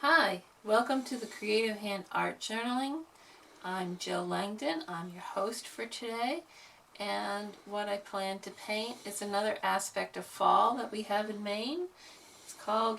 Hi, welcome to the Creative Hand Art Journaling. I'm Jill Langdon. I'm your host for today, and what I plan to paint is another aspect of fall that we have in Maine. It's called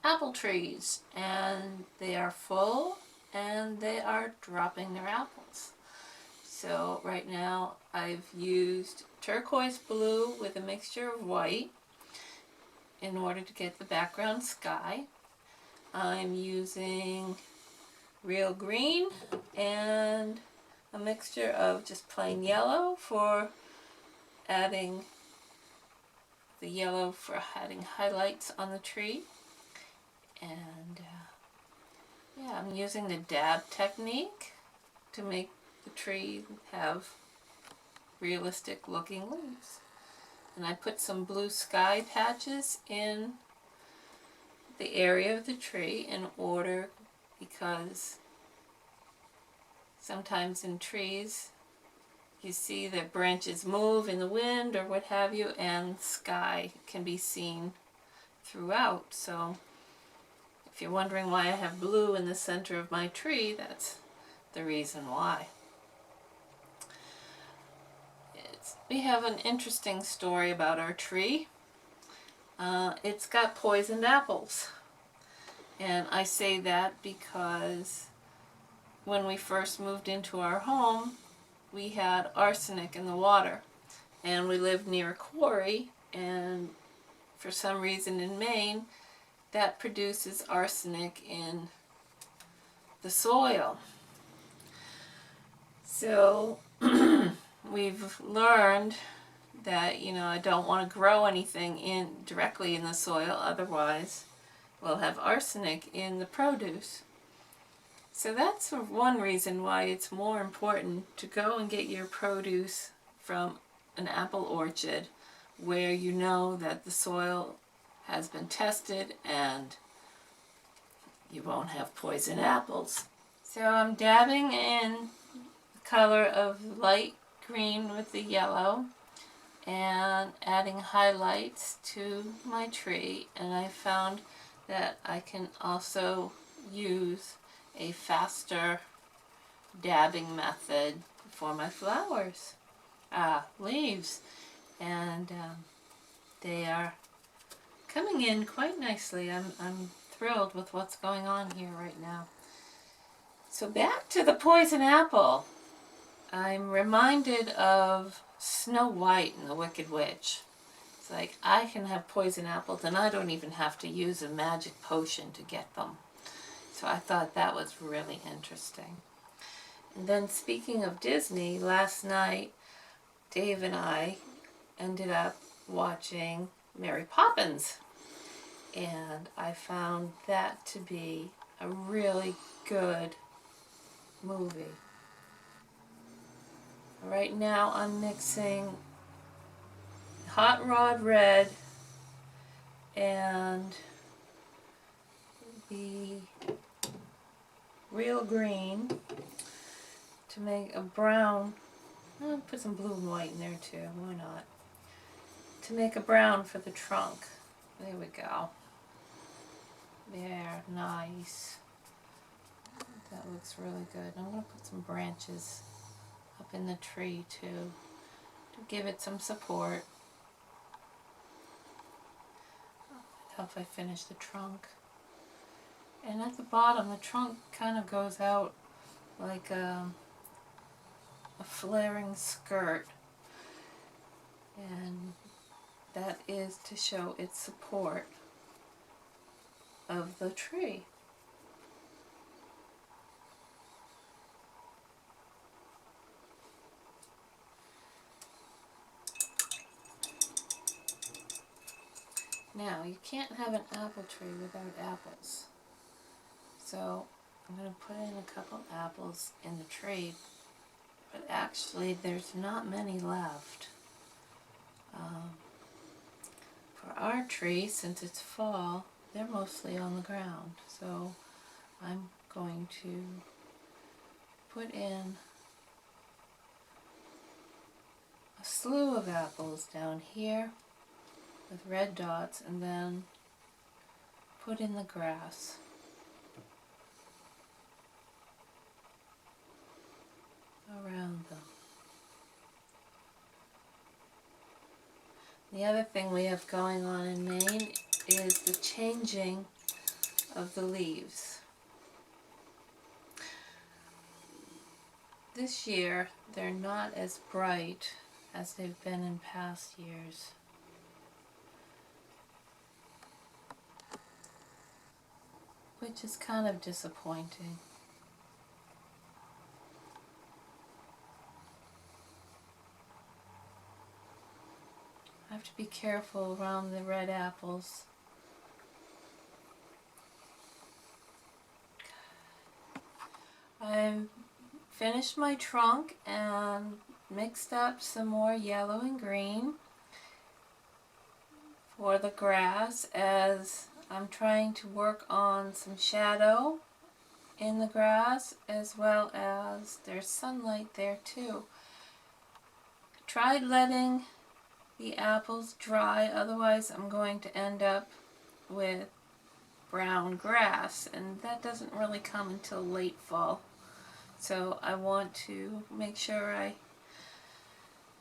apple trees, and they are full and they are dropping their apples. So right now I've used turquoise blue with a mixture of white in order to get the background sky. I'm using real green and a mixture of just plain yellow for adding the yellow for adding highlights on the tree. And yeah, I'm using the dab technique to make the tree have realistic looking leaves. And I put some blue sky patches in the area of the tree in order, because sometimes in trees you see that branches move in the wind or what have you, and sky can be seen throughout. So if you're wondering why I have blue in the center of my tree, that's the reason why. We have an interesting story about our tree. It's got poisoned apples. And I say that because when we first moved into our home, we had arsenic in the water. And we lived near a quarry, and for some reason in Maine, that produces arsenic in the soil. So we've learned that, I don't want to grow anything directly in the soil, otherwise we'll have arsenic in the produce. So that's one reason why it's more important to go and get your produce from an apple orchard where you know that the soil has been tested and you won't have poison apples. So I'm dabbing in the color of light green with the yellow and adding highlights to my tree, and I found that I can also use a faster dabbing method for my flowers, leaves, and they are coming in quite nicely. I'm thrilled with what's going on here right now. So back to the poison apple. I'm reminded of Snow White and the Wicked Witch. It's like, I can have poison apples and I don't even have to use a magic potion to get them. So I thought that was really interesting. And then speaking of Disney, last night Dave and I ended up watching Mary Poppins. And I found that to be a really good movie. Right now I'm mixing Hot Rod Red and the Real Green to make a brown. I'll put some blue and white in there too, why not? To make a brown for the trunk. There we go. There, nice. That looks really good. I'm going to put some branches up in the tree too to give it some support. Help if I finish the trunk. And at the bottom, the trunk kind of goes out like a flaring skirt, and that is to show its support of the tree. Now, you can't have an apple tree without apples. So I'm going to put in a couple apples in the tree, but actually there's not many left. For our tree, since it's fall, they're mostly on the ground. So I'm going to put in a slew of apples down here with red dots, and then put in the grass. around them. The other thing we have going on in Maine is the changing of the leaves. This year, they're not as bright as they've been in past years. Which is kind of disappointing. I have to be careful around the red apples. I've finished my trunk and mixed up some more yellow and green for the grass, as I'm trying to work on some shadow in the grass, as well as there's sunlight there too. Tried letting the apples dry, otherwise I'm going to end up with brown grass, and that doesn't really come until late fall. So I want to make sure I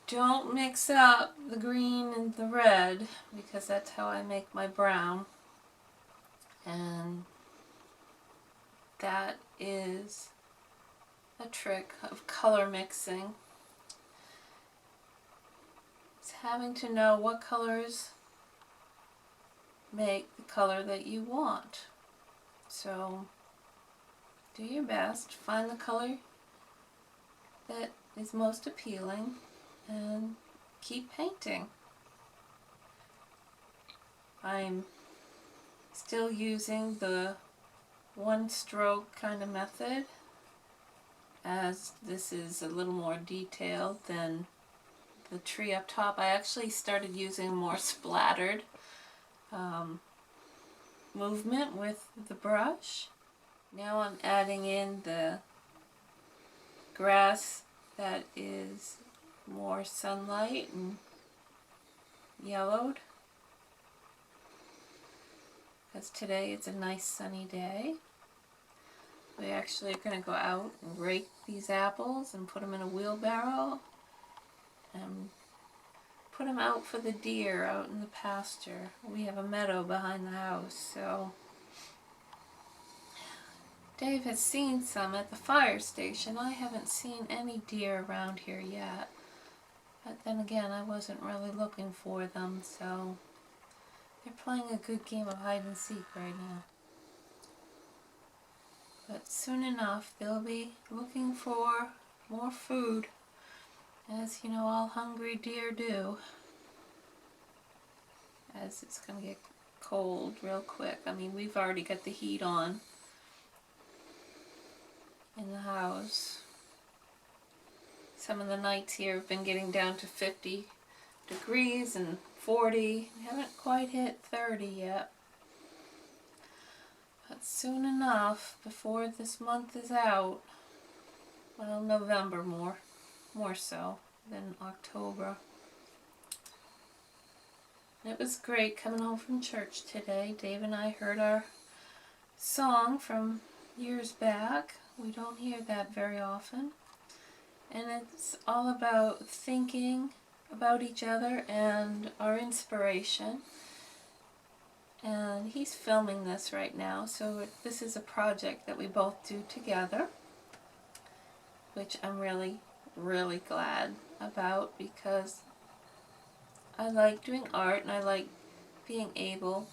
don't mix up the green and the red, because that's how I make my brown. And that is a trick of color mixing. It's having to know what colors make the color that you want. So do your best, find the color that is most appealing, and keep painting. I'm still using the one stroke kind of method, as this is a little more detailed than the tree up top. I actually started using more splattered movement with the brush. Now I'm adding in the grass that is more sunlight and yellowed, because today it's a nice sunny day. We actually are going to go out and rake these apples and put them in a wheelbarrow and put them out for the deer out in the pasture. We have a meadow behind the house, so Dave has seen some at the fire station. I haven't seen any deer around here yet. But then again, I wasn't really looking for them, so they're playing a good game of hide and seek right now. But soon enough, they'll be looking for more food, as you know, all hungry deer do, as it's going to get cold real quick. I mean, we've already got the heat on in the house. Some of the nights here have been getting down to 50 degrees and 40. We haven't quite hit 30 yet. But soon enough, before this month is out, well, November more so than October. It was great coming home from church today. Dave and I heard our song from years back. We don't hear that very often. And it's all about thinking about each other and our inspiration. And he's filming this right now, so this is a project that we both do together, which I'm really, really glad about, because I like doing art and I like being able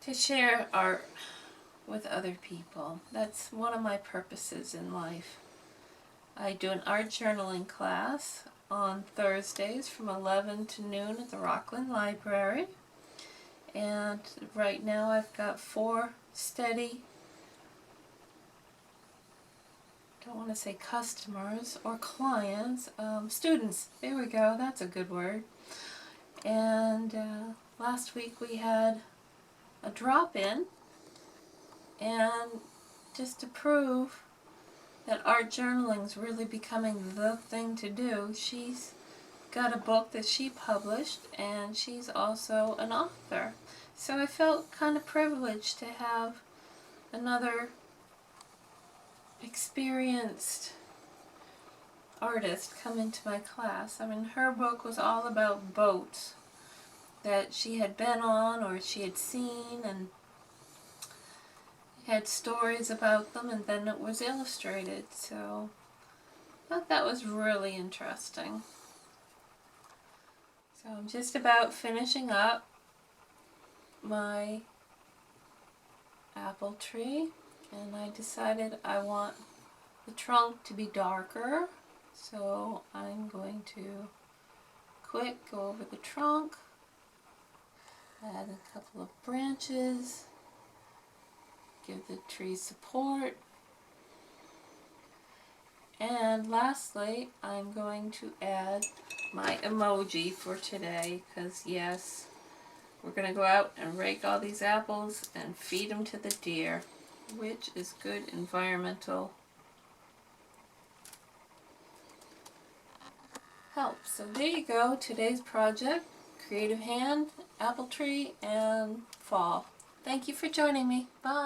to share art with other people. That's one of my purposes in life. I do an art journaling class on Thursdays from 11 to noon at the Rockland Library. And right now I've got 4 steady, don't want to say customers or clients, students. There we go, that's a good word. And last week we had a drop-in, and just to prove that art journaling is really becoming the thing to do, she's got a book that she published, and she's also an author. So I felt kind of privileged to have another experienced artist come into my class. I mean, her book was all about boats that she had been on or she had seen, and had stories about them, and then it was illustrated. So I thought that was really interesting. So I'm just about finishing up my apple tree, and I decided I want the trunk to be darker, so I'm going to quick go over the trunk, add a couple of branches, give the tree support, and lastly I'm going to add my emoji for today, because yes, we're going to go out and rake all these apples and feed them to the deer, which is good environmental help. So there you go, today's project, creative hand, apple tree, and fall. Thank you for joining me. Bye.